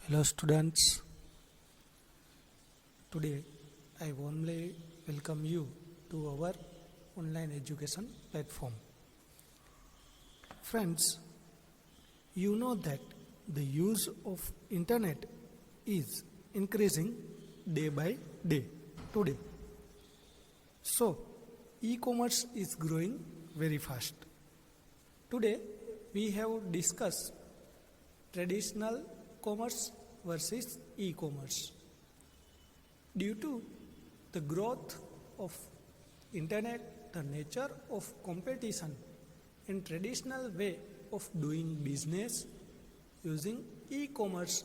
Hello students, today I warmly welcome you to our online education platform. Friends, you know that the use of internet is increasing day by day today. So, e-commerce is growing very fast. Today we have discussed traditional commerce versus e-commerce. Due to the growth of internet, the nature of competition in traditional way of doing business using e-commerce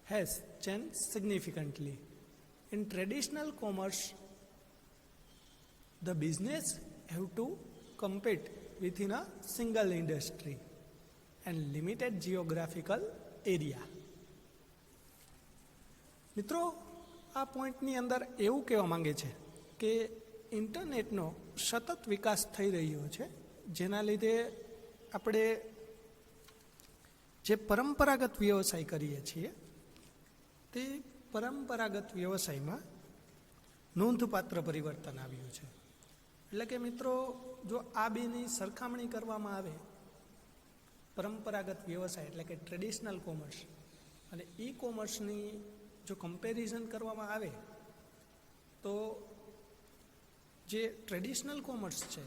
has changed significantly. In traditional commerce, the business have to compete within a single industry and limited geographical area. મિત્રો, આ પોઈન્ટની અંદર એવું કહેવા માંગે છે કે ઇન્ટરનેટનો સતત વિકાસ થઈ રહ્યો છે, જેના લીધે આપણે જે પરંપરાગત વ્યવસાય કરીએ છીએ તે પરંપરાગત વ્યવસાયમાં નોંધપાત્ર પરિવર્તન આવ્યું છે. એટલે કે મિત્રો, જો આ બેની સરખામણી કરવામાં આવે, પરંપરાગત વ્યવસાય એટલે કે ટ્રેડિશનલ કોમર્સ અને ઈ કોમર્સની જો કમ્પેરિઝન કરવામાં આવે તો જે ટ્રેડિશનલ કોમર્સ છે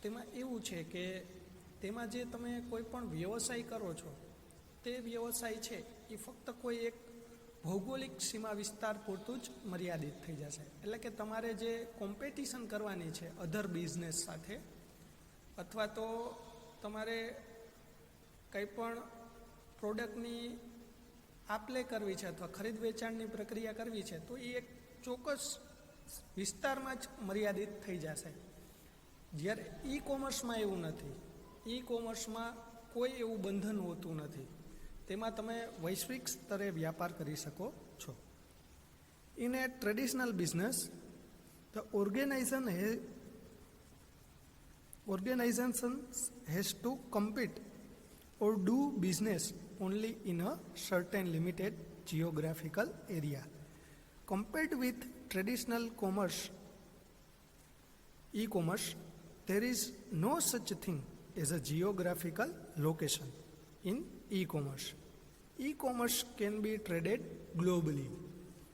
તેમાં એવું છે કે તેમાં જે તમે કોઈ પણ વ્યવસાય કરો છો તે વ્યવસાય છે એ ફક્ત કોઈ એક ભૌગોલિક સીમા વિસ્તાર પૂરતું જ મર્યાદિત થઈ જશે. એટલે કે તમારે જે કોમ્પિટિશન કરવાની છે અધર બિઝનેસ સાથે, અથવા તો તમારે કંઈ પણ પ્રોડક્ટની આપ-લે કરવી છે અથવા ખરીદ વેચાણની પ્રક્રિયા કરવી છે તો એ એક ચોક્કસ વિસ્તારમાં જ મર્યાદિત થઈ જશે. જ્યારે ઈ કોમર્સમાં એવું નથી. ઈ કોમર્સમાં કોઈ એવું બંધન હોતું નથી. તેમાં તમે વૈશ્વિક સ્તરે વ્યાપાર કરી શકો છો. In A traditional business, the organization has to compete or do business only in a certain limited geographical area. Compared with traditional commerce, e-commerce, there is no such thing as a geographical location in e-commerce. E-commerce can be traded globally.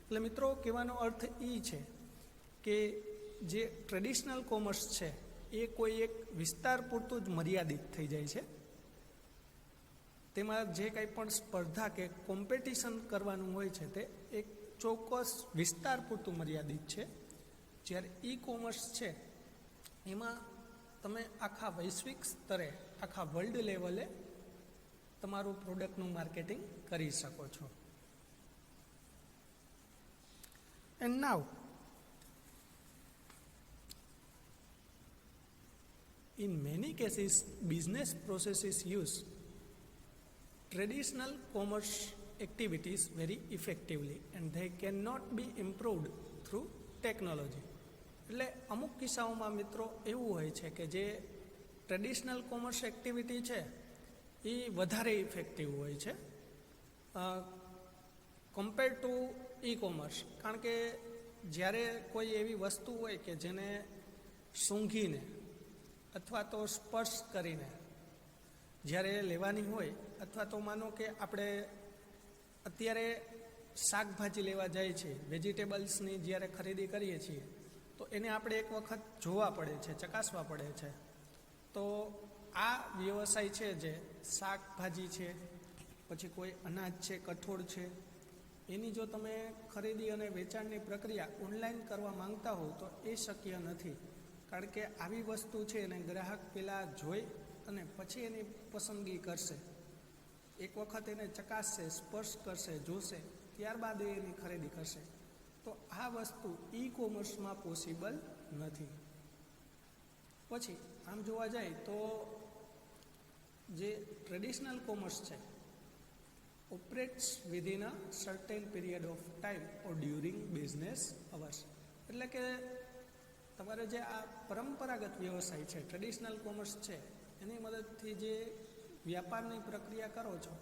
એટલે મિત્રો, કહેવાનો અર્થ એ છે કે જે traditional commerce છે એ કોઈ એક વિસ્તાર પૂરતું જ મર્યાદિત થઈ જાય છે. તેમાં જે કંઈ પણ સ્પર્ધા કે કોમ્પિટિશન કરવાનું હોય છે તે એક ચોક્કસ વિસ્તાર પૂરતું મર્યાદિત છે. જ્યારે ઈ કોમર્સ છે એમાં તમે આખા વૈશ્વિક સ્તરે, આખા વર્લ્ડ લેવલે તમારું પ્રોડક્ટનું માર્કેટિંગ કરી શકો છો. And now in many cases business processes use traditional commerce activities very effectively and they cannot be improved through technology. એટલે અમુક કિસ્સાઓમાં મિત્રો એવું હોય છે કે જે ટ્રેડિશનલ કોમર્સ એક્ટિવિટી છે એ વધારે ઇફેક્ટિવ હોય છે કમ્પેર ટુ ઈ કોમર્સ. કારણ કે જ્યારે કોઈ એવી વસ્તુ હોય કે જેને સૂંઘીને અથવા તો સ્પર્શ કરીને જ્યારે લેવાની હોય, અથવા તો માનો કે આપણે અત્યારે શાકભાજી લેવા જાય છે, વેજીટેબલ્સની જ્યારે ખરીદી કરીએ છીએ તો એને આપણે એક વખત જોવા પડે છે, ચકાસવા પડે છે. તો આ વ્યવસાય છે જે શાકભાજી છે, પછી કોઈ અનાજ છે, કઠોળ છે, એની જો તમે ખરીદી અને વેચાણની પ્રક્રિયા ઓનલાઈન કરવા માંગતા હો તો એ શક્ય નથી. કારણ કે આવી વસ્તુ છે એને ગ્રાહક પહેલાં જોઈ અને પછી એની પસંદગી કરશે. એક વખત એને ચકાસશે, સ્પર્શ કરશે, જોશે, ત્યારબાદ એ એની ખરીદી કરશે. તો આ વસ્તુ ઈ કોમર્સમાં પોસિબલ નથી. પછી આમ જોવા જાય તો જે ટ્રેડિશનલ કોમર્સ છે operates within a certain period of time or during business hours. એટલે કે તમારે જે આ પરંપરાગત વ્યવસાય છે, ટ્રેડિશનલ કોમર્સ છે, એની મદદથી જે વ્યાપારની પ્રક્રિયા કરો છો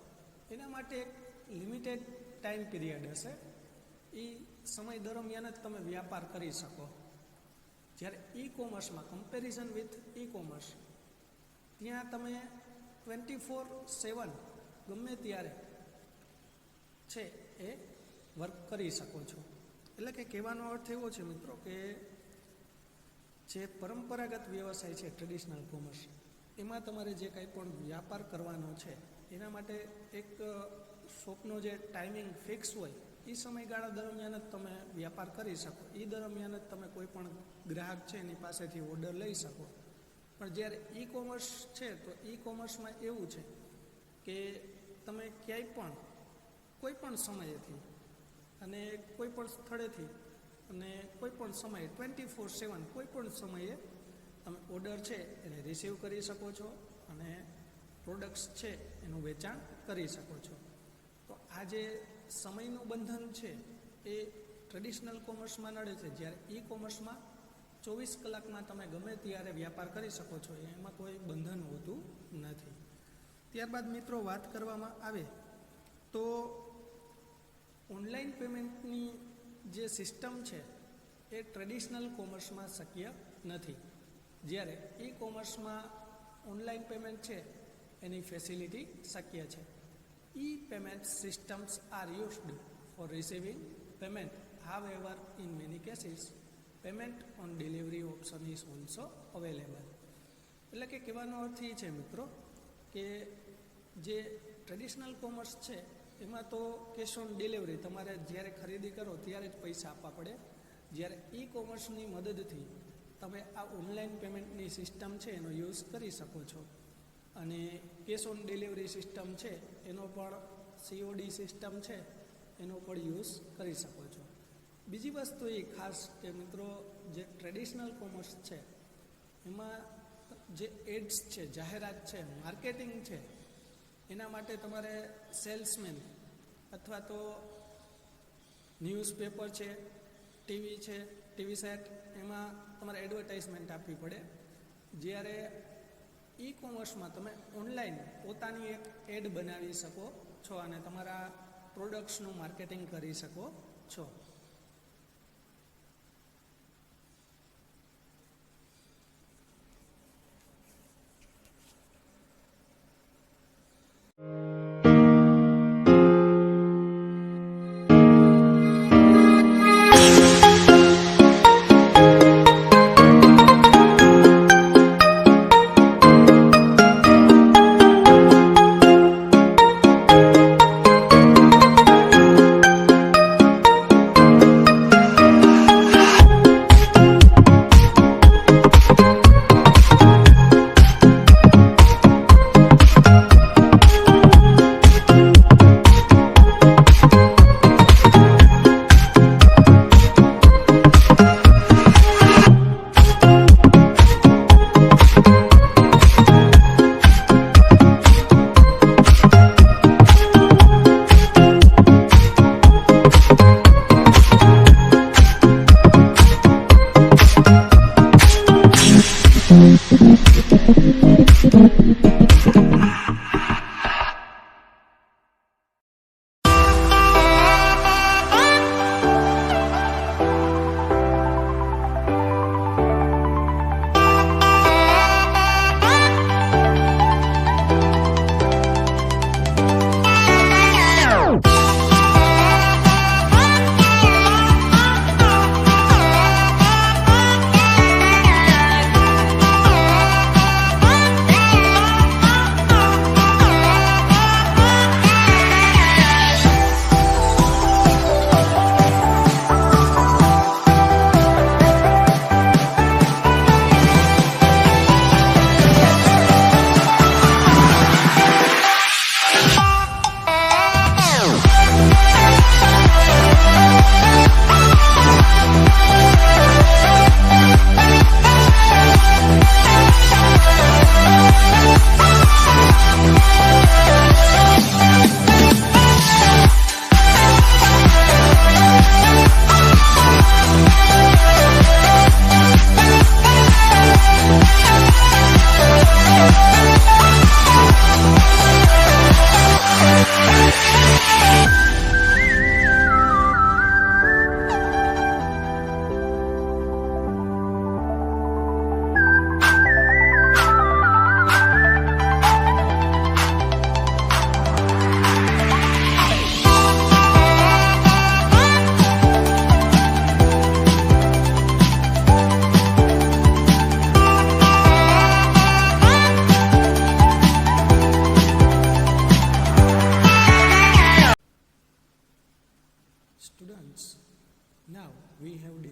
એના માટે એક લિમિટેડ ટાઈમ પીરિયડ હશે, એ સમય દરમિયાન જ તમે વ્યાપાર કરી શકો. જ્યારે ઈ કોમર્સમાં કમ્પેરિઝન વિથ ઈ કોમર્સ, ત્યાં તમે 24/7 ગમે ત્યારે છે એ વર્ક કરી શકો છો. એટલે કે કહેવાનો અર્થ એવો છે મિત્રો કે જે પરંપરાગત વ્યવસાય છે ટ્રેડિશનલ કોમર્સ, એમાં તમારે જે કંઈ પણ વ્યાપાર કરવાનો છે એના માટે એક શોપનો જે ટાઈમિંગ ફિક્સ હોય એ સમયગાળા દરમિયાન જ તમે વ્યાપાર કરી શકો. એ દરમિયાન જ તમે કોઈ પણ ગ્રાહક છે એની પાસેથી ઓર્ડર લઈ શકો. પણ જ્યારે ઈ કોમર્સ છે તો ઈ કોમર્સમાં એવું છે કે તમે ક્યાંય પણ કોઈ પણ સમયેથી અને કોઈ પણ સ્થળેથી અને કોઈ પણ સમયે 24/7 કોઈ પણ સમયે તમે ઓર્ડર છે એને રિસીવ કરી શકો છો અને પ્રોડક્ટ્સ છે એનું વેચાણ કરી શકો છો. તો આ જે સમયનું બંધન છે એ ટ્રેડિશનલ કોમર્સમાં નડે છે, જ્યારે ઈ કોમર્સમાં 24 કલાકમાં તમે ગમે ત્યારે વ્યાપાર કરી શકો છો, એમાં કોઈ બંધન હોતું નથી. ત્યારબાદ મિત્રો વાત કરવામાં આવે તો ઓનલાઈન પેમેન્ટની જે સિસ્ટમ છે એ ટ્રેડિશનલ કોમર્સમાં શક્ય નથી, જ્યારે ઈ કોમર્સમાં ઓનલાઈન પેમેન્ટ છે એની ફેસિલિટી શક્ય છે. E-payment systems are used for receiving payment. However, in many cases, payment on delivery option is also available. એટલે કે કહેવાનો અર્થ એ છે મિત્રો કે જે ટ્રેડિશનલ કોમર્સ છે એમાં તો કેશ ઓન ડિલિવરી, તમારે જ્યારે ખરીદી કરો ત્યારે જ પૈસા આપવા પડે. જ્યારે ઈ કોમર્સની મદદથી તમે આ ઓનલાઈન પેમેન્ટની સિસ્ટમ છે એનો યુઝ કરી શકો છો અને કેશ ઓન ડિલિવરી સિસ્ટમ છે એનો પણ COD સિસ્ટમ છે એનો પણ યુઝ કરી શકો છો. બીજી વસ્તુ એ ખાસ કે મિત્રો જે ટ્રેડિશનલ કોમર્સ છે એમાં જે એડ્સ છે, જાહેરાત છે, માર્કેટિંગ છે, એના માટે તમારે સેલ્સમેન અથવા તો ન્યૂઝપેપર છે, ટીવી સેટ, એમાં તમારે એડવર્ટાઇઝમેન્ટ આપવી પડે. જ્યારે ઈ કોમર્સમાં તમે ઓનલાઈન પોતાની એક એડ બનાવી શકો છો અને તમારા પ્રોડક્ટ્સનું માર્કેટિંગ કરી શકો છો.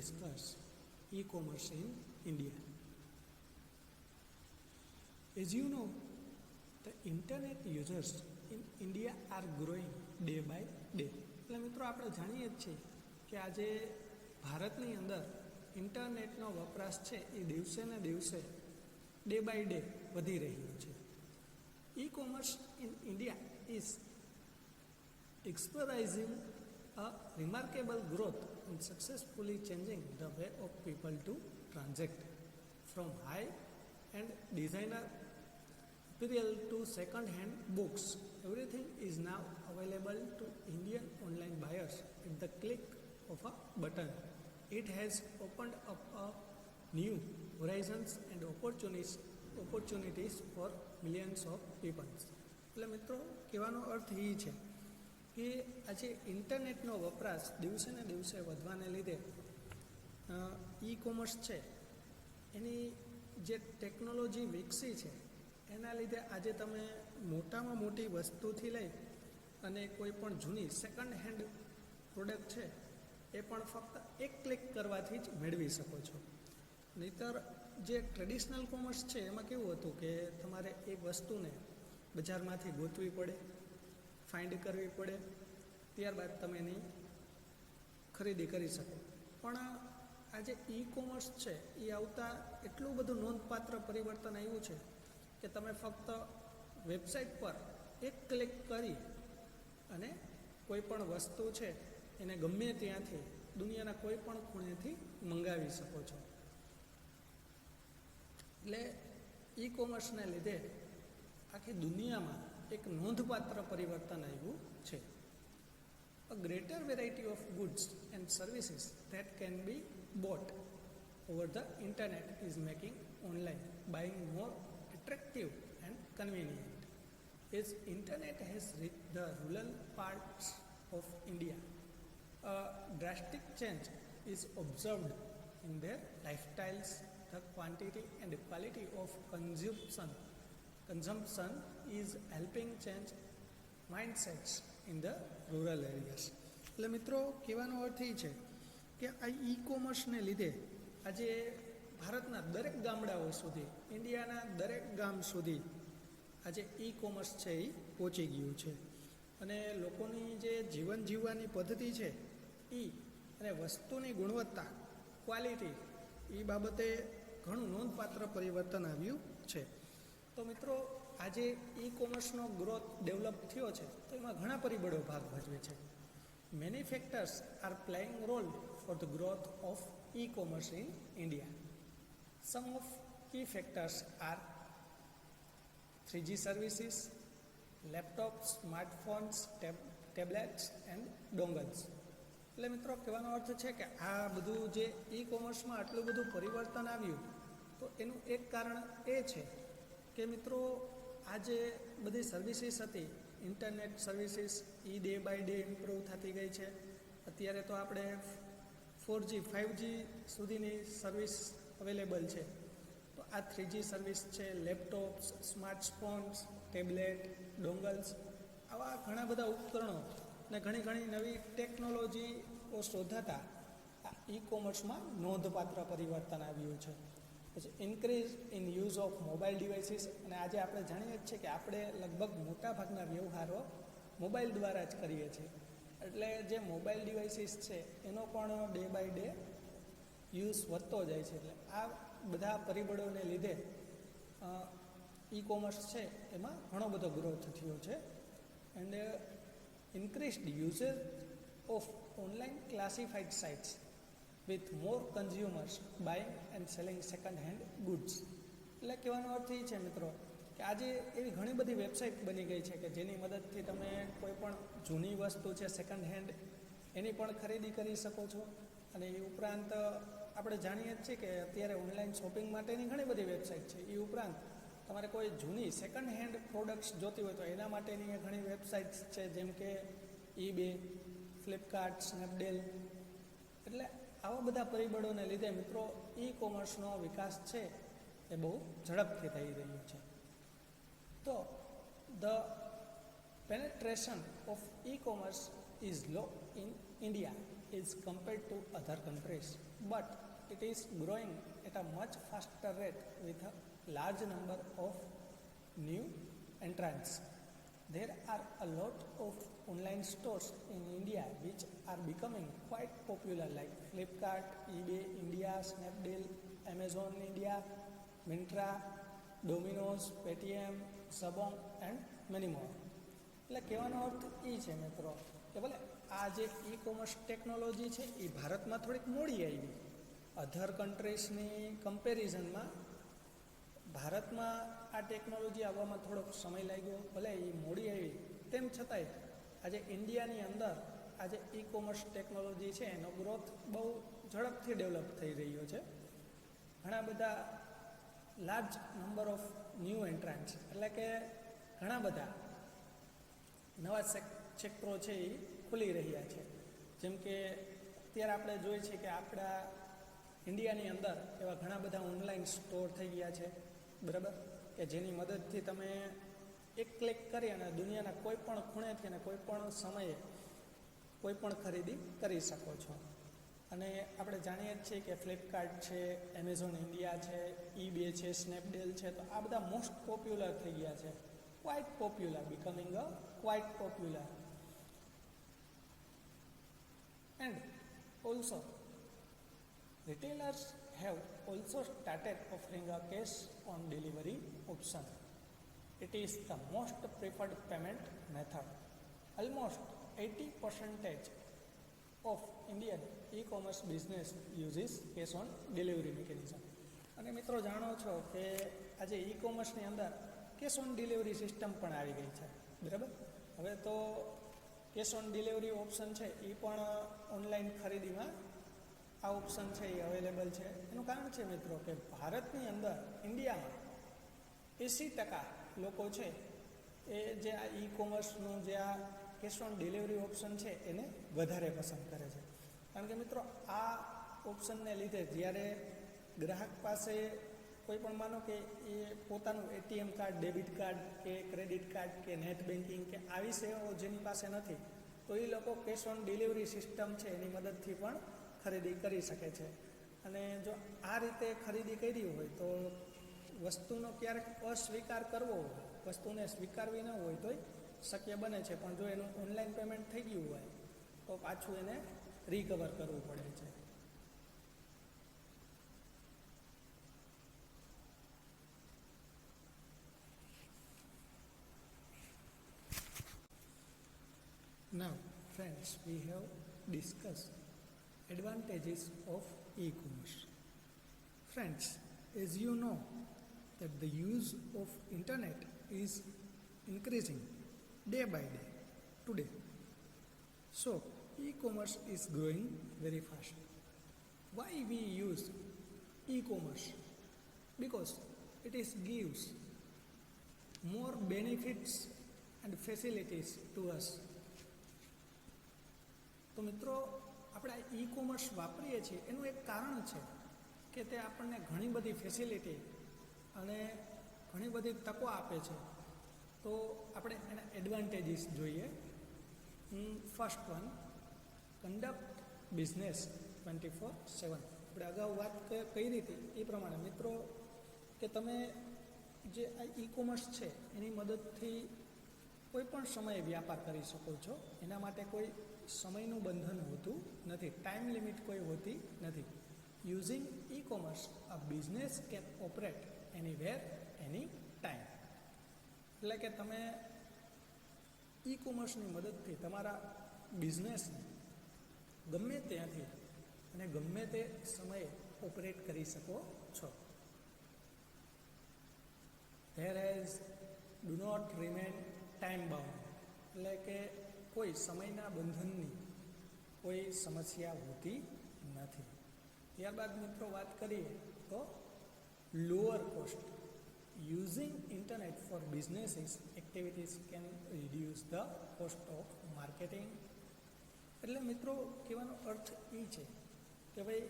discuss e-commerce in India. As you know, the internet users in India are growing day by day. એટલે મિત્રો આપણે જાણીએ જ છીએ કે આજે ભારતની અંદર ઇન્ટરનેટનો વપરાશ છે એ દિવસે ને દિવસે ડે બાય ડે વધી રહ્યો છે. E-commerce in India is experiencing a remarkable growth and successfully changing the way of people to transact. From high-end designer apparel to second-hand books, everything is now available to Indian online buyers at the click of a button. It has opened up a new horizons and opportunities for millions of people. એટલે મિત્રો કહેવાનો અર્થ એ છે કે આજે ઇન્ટરનેટનો વપરાશ દિવસે ને દિવસે વધવાને લીધે ઈ કોમર્સ છે એની જે ટેકનોલોજી વિકસી છે એના લીધે આજે તમે મોટામાં મોટી વસ્તુથી લઈ અને કોઈ પણ જૂની સેકન્ડ હેન્ડ પ્રોડક્ટ છે એ પણ ફક્ત એક ક્લિક કરવાથી જ મેળવી શકો છો. નહીંતર જે ટ્રેડિશનલ કોમર્સ છે એમાં કેવું હતું કે તમારે એ વસ્તુને બજારમાંથી ગોતવી પડે, ફાઇન્ડ કરવી પડે, ત્યારબાદ તમે એની ખરીદી કરી શકો. પણ આજે ઈ કોમર્સ છે એ આવતા એટલું બધું નોંધપાત્ર પરિવર્તન આવ્યું છે કે તમે ફક્ત વેબસાઇટ પર એક ક્લિક કરી અને કોઈ પણ વસ્તુ છે એને ગમે ત્યાંથી દુનિયાના કોઈ પણ ખૂણેથી મંગાવી શકો છો. એટલે ઈ કોમર્સને લીધે આખી દુનિયામાં એક નોંધપાત્ર પરિવર્તન આવ્યું છે. A greater variety of goods and services that can be bought over the internet is making online buying more attractive and convenient. As internet has reached the rural parts of India, a drastic change is observed in their lifestyles. The quantity and quality of consumption is helping change mindsets in the rural areas. એટલે મિત્રો કહેવાનો અર્થ એ છે કે આ ઈ કોમર્સને લીધે આજે ભારતના દરેક ગામડાઓ સુધી, ઇન્ડિયાના દરેક ગામ સુધી આજે ઈ કોમર્સ છે એ પહોંચી ગયું છે. અને લોકોની જે જીવન જીવવાની પદ્ધતિ છે એ અને વસ્તુની ગુણવત્તા, ક્વોલિટી એ બાબતે ઘણું નોંધપાત્ર પરિવર્તન આવ્યું છે. તો મિત્રો આજે ઈ કોમર્સનો ગ્રોથ ડેવલપ થયો છે તો એમાં ઘણા પરિબળો ભાગ ભજવે છે. Many factors are playing role for the growth of e commerce in India. Some of key factors are 3G services, laptops, smartphones, tablets and dongles. એટલે મિત્રો કહેવાનો અર્થ છે કે આ બધું જે ઈ કોમર્સમાં આટલું બધું પરિવર્તન આવ્યું તો એનું એક કારણ એ છે કે મિત્રો આ જે બધી સર્વિસીસ હતી, ઇન્ટરનેટ સર્વિસીસ એ ડે બાય ડે ઇમ્પ્રૂવ થતી ગઈ છે. અત્યારે તો આપણે 4G 5G સુધીની સર્વિસ અવેલેબલ છે. તો આ 3G સર્વિસ છે, લેપટોપ્સ, સ્માર્ટફોન્સ, ટેબ્લેટ, ડોંગલ્સ, આવા ઘણા બધા ઉપકરણો અને ઘણી નવી ટેકનોલોજીઓ શોધાતા આ ઈ કોમર્સમાં નોંધપાત્ર પરિવર્તન આવ્યું છે. પછી increase in use of mobile devices, અને આજે આપણે જાણીએ જ છીએ કે આપણે લગભગ મોટાભાગના વ્યવહારો મોબાઈલ દ્વારા જ કરીએ છીએ. એટલે જે મોબાઈલ ડિવાઇસીસ છે એનો પણ ડે બાય ડે યુઝ વધતો જાય છે. એટલે આ બધા પરિબળોને લીધે ઈ કોમર્સ છે એમાં ઘણો બધો ગ્રોથ થયો છે. And increased usage of online classified sites with more consumers buying and selling second hand goods. એટલે કહેવાનો અર્થ એ છે મિત્રો કે આજે એવી ઘણી બધી વેબસાઇટ બની ગઈ છે કે જેની મદદથી તમે કોઈ પણ જૂની વસ્તુ છે સેકન્ડ હેન્ડ એની પણ ખરીદી કરી શકો છો. અને એ ઉપરાંત આપણે જાણીએ જ છીએ કે અત્યારે ઓનલાઈન શોપિંગ માટેની ઘણી બધી વેબસાઇટ છે. એ ઉપરાંત તમારે કોઈ જૂની સેકન્ડ હેન્ડ પ્રોડક્ટ્સ જોતી હોય તો એના માટેની ઘણી વેબસાઇટ્સ છે, જેમ કે eBay, ફ્લિપકાર્ટ, સ્નેપડીલ. એટલે આવા બધા પરિબળોને લીધે મિત્રો ઈ કોમર્સનો વિકાસ છે એ બહુ ઝડપથી થઈ રહ્યો છે. તો the penetration of e commerce is law in India is compared to other countries, but it is growing at a much faster rate with a large number of new entrants. There are a lot of online stores in India which are becoming quite popular, like Flipkart, eBay India, Snapdeal, Amazon India, Myntra, Domino's, Paytm, Sabong and many more. એટલે કહેવાનો અર્થ એ છે મિત્રો કે ભલે આ જે e commerce technology છે એ ભારતમાં થોડીક મોડી આવી, અધર કન્ટ્રીઝની કમ્પેરિઝનમાં ભારતમાં આ ટેકનોલોજી આવવામાં થોડોક સમય લાગ્યો, ભલે એ મોડી આવી તેમ છતાંય આજે ઇન્ડિયાની અંદર આજે ઈ કોમર્સ ટેકનોલોજી છે એનો ગ્રોથ બહુ ઝડપથી ડેવલપ થઈ રહ્યો છે. ઘણા બધા લાર્જ નંબર ઓફ ન્યૂ એન્ટ્રાન્ટ્સ, એટલે કે ઘણા બધા નવા ક્ષેત્રો છે એ ખુલી રહ્યા છે. જેમ કે અત્યારે આપણે જોઈએ છીએ કે આપણા ઇન્ડિયાની અંદર એવા ઘણા બધા ઓનલાઈન સ્ટોર થઈ ગયા છે, બરાબર, કે જેની મદદથી તમે એક ક્લિક કરી અને દુનિયાના કોઈ પણ ખૂણેથી અને કોઈ પણ સમયે કોઈ પણ ખરીદી કરી શકો છો. અને આપણે જાણીએ જ છીએ કે ફ્લિપકાર્ટ છે, એમેઝોન ઇન્ડિયા છે, eBay છે, સ્નેપડીલ છે, તો આ બધા મોસ્ટ પોપ્યુલર થઈ ગયા છે, quite popular, becoming a quite popular. And also retailers have also started offering a cash on delivery option. It is the most preferred payment method. Almost 80% of Indian e-commerce business uses cash on delivery mechanism. અને મિત્રો જાણો છો કે આજે ઈ કોમર્સની અંદર cash on delivery system પણ આવી ગઈ છે, બરાબર. હવે તો કેશ ઓન ડિલિવરી ઓપ્શન છે એ પણ ઓનલાઈન ખરીદીમાં આ ઓપ્શન છે એ અવેલેબલ છે. એનું કારણ છે મિત્રો કે ભારતની અંદર ઇન્ડિયામાં 80% લોકો છે એ જે આ ઈ કોમર્સનું જે આ કેશ ઓન ડિલિવરી ઓપ્શન છે એને વધારે પસંદ કરે છે. કારણ કે મિત્રો આ ઓપ્શનને લીધે જ્યારે ગ્રાહક પાસે કોઈ પણ માનો કે એ પોતાનું એટીએમ કાર્ડ, ડેબિટ કાર્ડ કે ક્રેડિટ કાર્ડ કે નેટ બેન્કિંગ કે આવી સેવાઓ જેની પાસે નથી, તો એ લોકો કેશ ઓન ડિલિવરી સિસ્ટમ છે એની મદદથી પણ ખરીદી કરી શકે છે. અને જો આ રીતે ખરીદી કરી હોય તો વસ્તુનો ક્યારેક અસ્વીકાર કરવો હોય, વસ્તુને સ્વીકારવી ન હોય તોય શક્ય બને છે, પણ જો એનું ઓનલાઈન પેમેન્ટ થઈ ગયું હોય તો પાછું એને રિકવર કરવું પડે છે. Now, friends, we have discussed advantages of e-commerce. Friends, as you know that the use of internet is increasing day by day today. So, e-commerce is growing very fast. Why we use e-commerce? Because it is gives more benefits and facilities to us. તો મિત્રો આપણે e commerce વાપરીએ છીએ એનું એક કારણ છે કે તે આપણને ઘણી બધી ફેસિલિટી અને ઘણી બધી તકો આપે છે. તો આપણે એના એડવાન્ટેજીસ જોઈએ. First one, conduct business 24/7. આપણે અગાઉ વાત કરી હતી એ પ્રમાણે મિત્રો કે તમે જે આ ઈ કોમર્સ છે એની મદદથી કોઈ પણ સમયે વ્યાપાર કરી શકો છો. એના માટે કોઈ સમયનું બંધન હોતું નથી, ટાઈમ લિમિટ કોઈ હોતી નથી. Using e commerce a business can operate anywhere any time. એટલે કે તમે ઈ કોમર્સની મદદથી તમારા બિઝનેસને ગમે ત્યાંથી અને ગમે તે સમયે ઓપરેટ કરી શકો છો. There has do not remain time bound, એટલે કે કોઈ સમયના બંધનની કોઈ સમસ્યા હોતી નથી. ત્યારબાદ મિત્રો વાત કરીએ તો lower cost. Using internet for businesses activities can reduce the cost of marketing. એટલે મિત્રો કહેવાનો અર્થ એ છે કે ભાઈ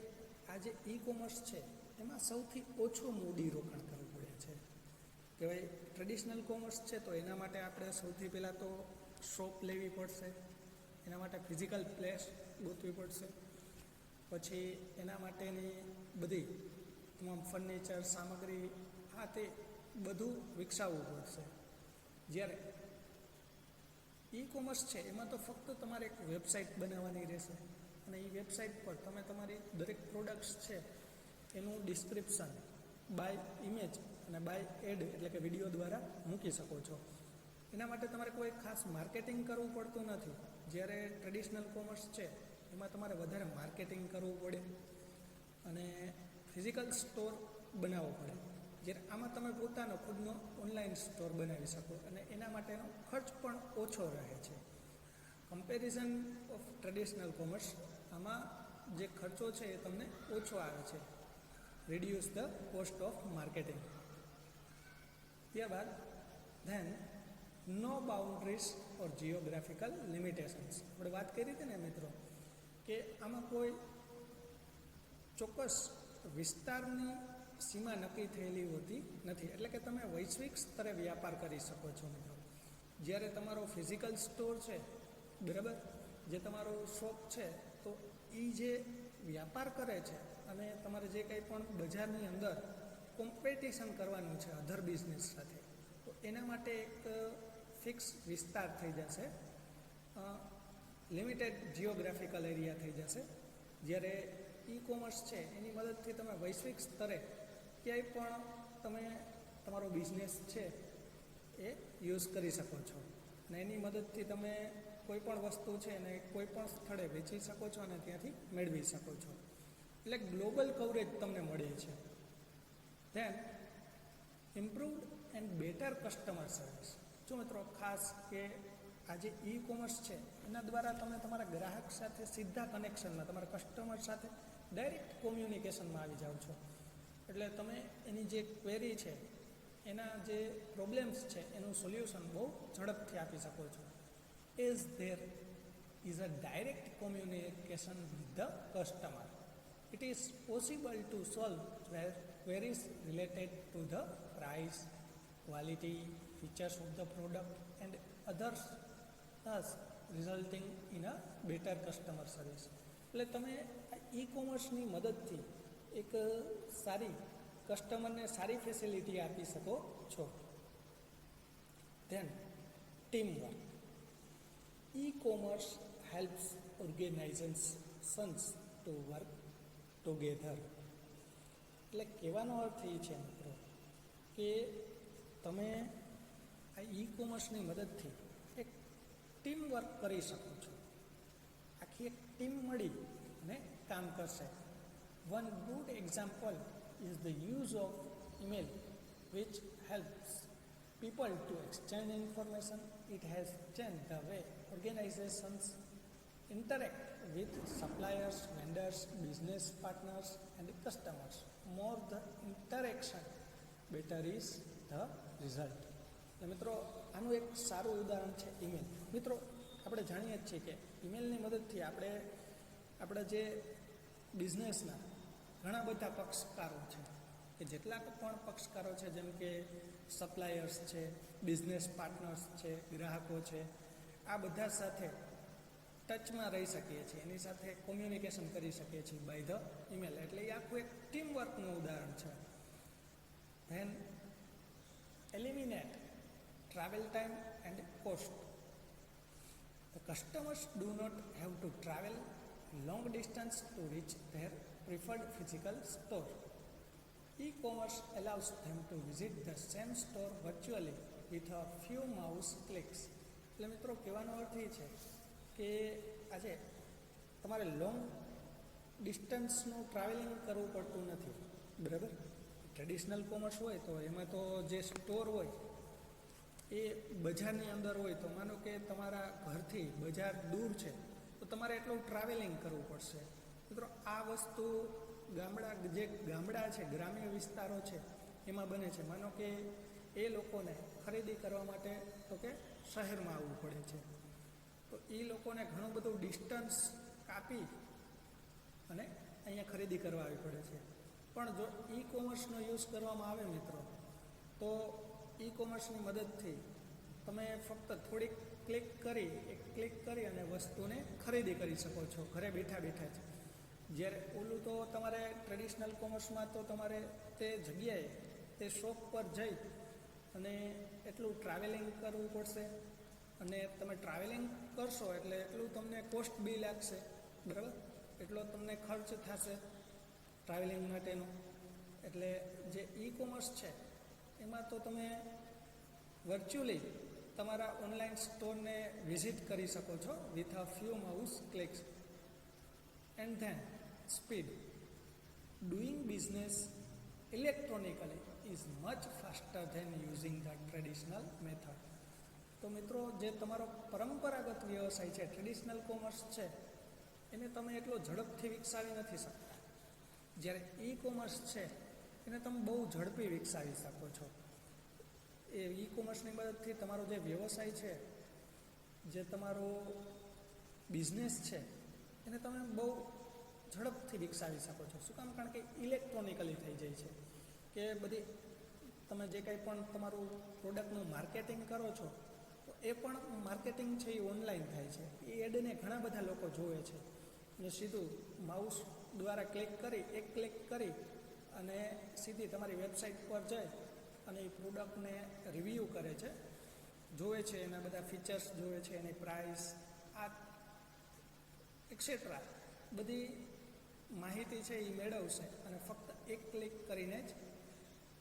આ જે ઈ કોમર્સ છે એમાં સૌથી ઓછું મૂડી રોકાણ કરવું પડે છે. કે ભાઈ ટ્રેડિશનલ કોમર્સ છે તો એના માટે આપણે સૌથી પહેલાં તો શોપ લેવી પડશે, એના માટે ફિઝિકલ પ્લેસ ગોતવી પડશે. પછી એના માટેની બધી તમામ ફર્નિચર સામગ્રી તે બધું વિકસાવવું પડશે. જ્યારે ઈ કોમર્સ છે એમાં તો ફક્ત તમારે એક વેબસાઇટ બનાવવાની રહેશે અને એ વેબસાઇટ પર તમે તમારી દરેક પ્રોડક્ટ્સ છે એનું ડિસ્ક્રિપ્શન બાય ઇમેજ અને બાય એડ એટલે કે વિડીયો દ્વારા મૂકી શકો છો. એના માટે તમારે કોઈ ખાસ માર્કેટિંગ કરવું પડતું નથી. જ્યારે ટ્રેડિશનલ કોમર્સ છે એમાં તમારે વધારે માર્કેટિંગ કરવું પડે અને ફિઝિકલ સ્ટોર બનાવવો પડે. જ્યારે આમાં તમે પોતાનો ખુદનો ઓનલાઈન સ્ટોર બનાવી શકો અને એના માટેનો ખર્ચ પણ ઓછો રહે છે. કમ્પેરિઝન ઓફ ટ્રેડિશનલ કોમર્સ, આમાં જે ખર્ચો છે એ તમને ઓછો આવે છે. Reduce the cost of marketing. ત્યારબાદ ધેન નો બાઉન્ડ્રીઝ ઓર જિયોગ્રાફિકલ લિમિટેશન્સ. આપણે વાત કરી હતી ને મિત્રો કે આમાં કોઈ ચોક્કસ વિસ્તારની સીમા નક્કી થયેલી હોતી નથી. એટલે કે તમે વૈશ્વિક સ્તરે વ્યાપાર કરી શકો છો મિત્રો. જ્યારે તમારો ફિઝિકલ સ્ટોર છે, બરાબર, જે તમારો શોપ છે, તો એ જે વ્યાપાર કરે છે અને તમારે જે કંઈ પણ બજારની અંદર કોમ્પિટિશન કરવાનું છે અધર બિઝનેસ સાથે, તો એના માટે એક ફિક્સ વિસ્તાર થઈ જશે, લિમિટેડ જિયોગ્રાફિકલ એરિયા થઈ જશે. જ્યારે ઈ કોમર્સ છે એની મદદથી તમે વૈશ્વિક સ્તરે ક્યાંય પણ તમે તમારો બિઝનેસ છે એ યુઝ કરી શકો છો અને એની મદદથી તમે કોઈ પણ વસ્તુ છે એને કોઈ પણ સ્થળે વેચી શકો છો અને ત્યાંથી મેળવી શકો છો. એટલે ગ્લોબલ કવરેજ તમને મળે છે. Then improved and better customer service. જો મિત્રો ખાસ કે આજે ઈ કોમર્સ છે એના દ્વારા તમે તમારા ગ્રાહક સાથે સીધા કનેક્શનમાં, તમારા કસ્ટમર સાથે ડાયરેક્ટ કોમ્યુનિકેશનમાં આવી જાઓ છો. એટલે તમે એની જે ક્વેરી છે, એના જે પ્રોબ્લેમ્સ છે એનું સોલ્યુશન બહુ ઝડપથી આપી શકો છો. As there is a direct communication with the customer, it is possible to solve queries related to the price, quality, features of the product and others, thus resulting in a better customer service. એટલે તમે ઈ કોમર્સની મદદથી એક સારી કસ્ટમરને સારી facility આપી શકો છો. Then teamwork. E commerce helps organizations to work together. એટલે કહેવાનો અર્થ એ છે મિત્રો કે તમે આ ઈ કોમર્સની મદદથી એક ટીમ વર્ક કરી શકો છો. આખી એક ટીમ મળી અને કામ કરશે. One good example is the use of email, which helps people to exchange information. It has changed the way organizations interact with suppliers, vendors, business partners and customers. More the interaction, better is the result. મિત્રો આનું એક સારું ઉદાહરણ છે email. મિત્રો આપણે જાણીએ જ છીએ કે ઈમેલની મદદથી આપણા જે બિઝનેસના ઘણા બધા પક્ષકારો છે, કે જેટલા પણ પક્ષકારો છે, જેમ કે સપ્લાયર્સ છે, બિઝનેસ પાર્ટનર્સ છે, ગ્રાહકો છે, આ બધા સાથે ટચમાં રહી શકીએ છીએ, એની સાથે કોમ્યુનિકેશન કરી શકીએ છીએ બાય ધ ઈમેલ. એટલે એ આખું એક ટીમ વર્કનું ઉદાહરણ છે. Then eliminate travel time and cost. The customers do not have to travel long distance to reach their preferred physical store. E-commerce allows them to visit the same store virtually with a few mouse clicks. એટલે મિત્રો કહેવાનો અર્થ એ છે કે આજે તમારે long ડિસ્ટન્સનું travelling કરવું પડતું નથી, બરાબર. ટ્રેડિશનલ કોમર્સ હોય તો એમાં તો જે સ્ટોર હોય એ બજારની અંદર હોય, તો માનો કે તમારા ઘરથી બજાર દૂર છે તો તમારે એટલું ટ્રાવેલિંગ કરવું પડશે. મિત્રો આ વસ્તુ ગામડા છે, ગ્રામ્ય વિસ્તારો છે એમાં બને છે. માનો કે એ લોકોને ખરીદી કરવા માટે તો કે શહેરમાં આવવું પડે છે, તો એ લોકોને ઘણું બધું ડિસ્ટન્સ કાપી અને અહીંયા ખરીદી કરવા આવી પડે છે. પણ જો ઈ કોમર્સનો યુઝ કરવામાં આવે મિત્રો, તો ઈ કોમર્સની મદદથી તમે ફક્ત થોડીક ક્લિક કરી અને વસ્તુને ખરીદી કરી શકો છો ઘરે બેઠા બેઠા જ. જ્યારે ઓલું તો તમારે ટ્રેડિશનલ કોમર્સમાં તો તમારે તે જગ્યાએ તે શોપ પર જઈ અને એટલું ટ્રાવેલિંગ કરવું પડશે, અને તમે ટ્રાવેલિંગ કરશો એટલે એટલું તમને કોસ્ટ બી લાગશે, બરાબર, એટલો તમને ખર્ચ થશે ટ્રાવેલિંગ માટેનો. એટલે જે ઈ કોમર્સ છે એમાં તો તમે વર્ચ્યુઅલી તમારા ઓનલાઈન સ્ટોરને વિઝિટ કરી શકો છો with a few mouse clicks. And then speed doing business electronically is much faster than using the traditional method. તો મિત્રો, જે તમારો પરંપરાગત વ્યવસાય છે, ટ્રેડિશનલ કોમર્સ છે, એને તમે એટલો ઝડપથી વિકસાવી નથી શકતા. જ્યારે ઈ કોમર્સ છે એને તમે બહુ ઝડપી વિકસાવી શકો છો. એ ઈ કોમર્સની મદદથી તમારો જે વ્યવસાય છે, જે તમારો બિઝનેસ છે, એને તમે બહુ ઝડપથી વિકસાવી શકો છો. શું કામ? કારણ કે ઇલેક્ટ્રોનિકલી થઈ જાય છે કે બધી તમે જે કંઈ પણ તમારું પ્રોડક્ટનું માર્કેટિંગ કરો છો તો એ પણ માર્કેટિંગ છે એ ઓનલાઈન થાય છે. એ એડને ઘણા બધા લોકો જોવે છે અને સીધું માઉસ દ્વારા એક ક્લિક કરી અને સીધી તમારી વેબસાઇટ પર જાય અને એ પ્રોડક્ટને રિવ્યૂ કરે છે, જોવે છે, એના બધા ફીચર્સ જોવે છે, એની પ્રાઇસ, આ એક્સેટ્રા બધી માહિતી છે એ મેળવશે અને ફક્ત એક ક્લિક કરીને જ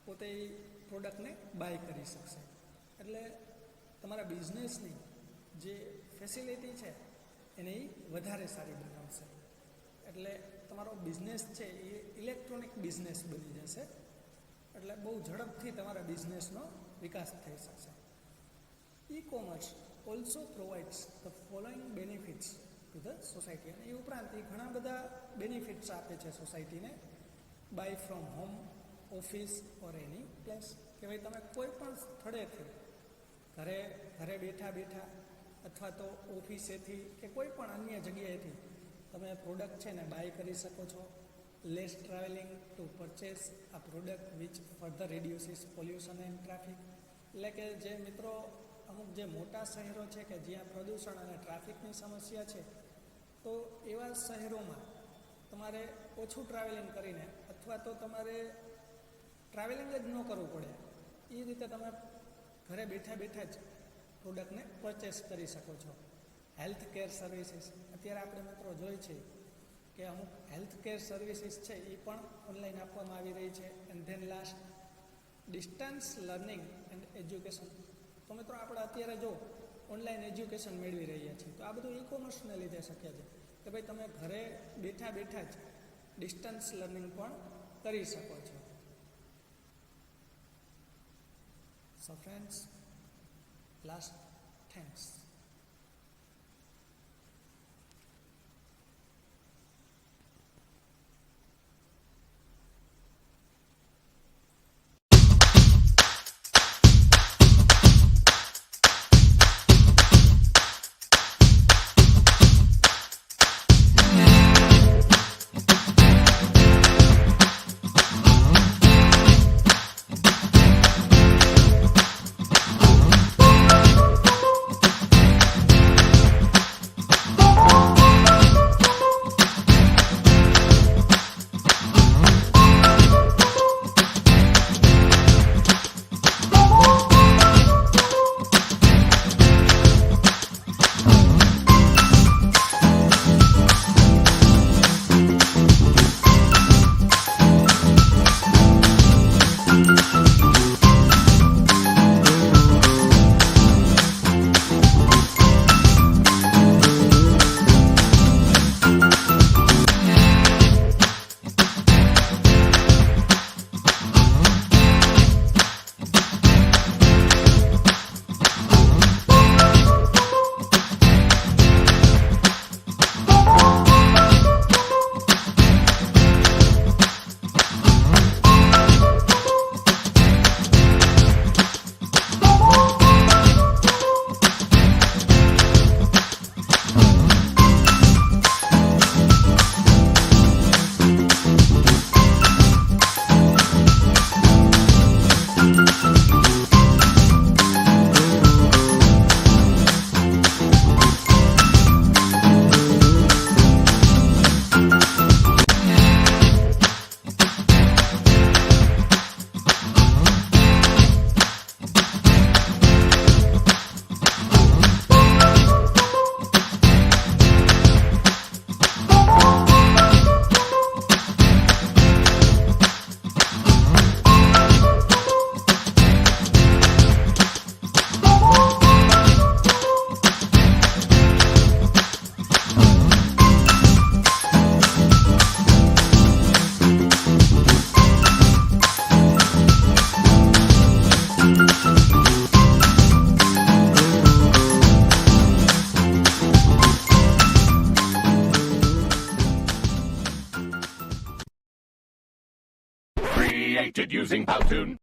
પોતે એ પ્રોડક્ટને બાય કરી શકશે. એટલે તમારા બિઝનેસની જે ફેસિલિટી છે એને એ વધારે સારી બનાવશે. એટલે તમારો બિઝનેસ છે એ ઇલેક્ટ્રોનિક બિઝનેસ બની જશે. એટલે બહુ ઝડપથી તમારા બિઝનેસનો વિકાસ થઈ શકશે. E commerce also provides the following benefits to the society. અને એ ઉપરાંત એ ઘણા બધા બેનિફિટ્સ આપે છે સોસાયટીને. Buy from home, office or any place. કે ભાઈ તમે કોઈ પણ સ્થળેથી ઘરે બેઠા અથવા તો ઓફિસેથી કે કોઈ પણ અન્ય જગ્યાએથી તમે પ્રોડક્ટ છે ને બાય કરી શકો છો. Less travelling to purchase a product which further reduces pollution and traffic. એટલે કે જે મિત્રો અમુક જે મોટા શહેરો છે કે જ્યાં પ્રદૂષણ અને ટ્રાફિકની સમસ્યા છે, તો એવા શહેરોમાં તમારે ઓછું ટ્રાવેલિંગ કરીને અથવા તો તમારે ટ્રાવેલિંગ જ ન કરવું પડે, એ રીતે તમે ઘરે બેઠા જ પ્રોડક્ટને પરચેસ કરી શકો છો. હેલ્થ કેર સર્વિસીસ અત્યારે આપણે મિત્રો જોઈ છે કે અમુક હેલ્થ કેર સર્વિસીસ છે એ પણ ઓનલાઈન આપવામાં આવી રહી છે. And then last distance learning and education. તો મિત્રો આપણે અત્યારે જો ઓનલાઈન એજ્યુકેશન મેળવી રહ્યા છીએ તો આ બધું ઈ કોમર્સને લીધે શક્ય છે કે ભાઈ તમે ઘરે બેઠા જ ડિસ્ટન્સ લર્નિંગ પણ કરી શકો છો. So friends, last thanks. created using Powtoon.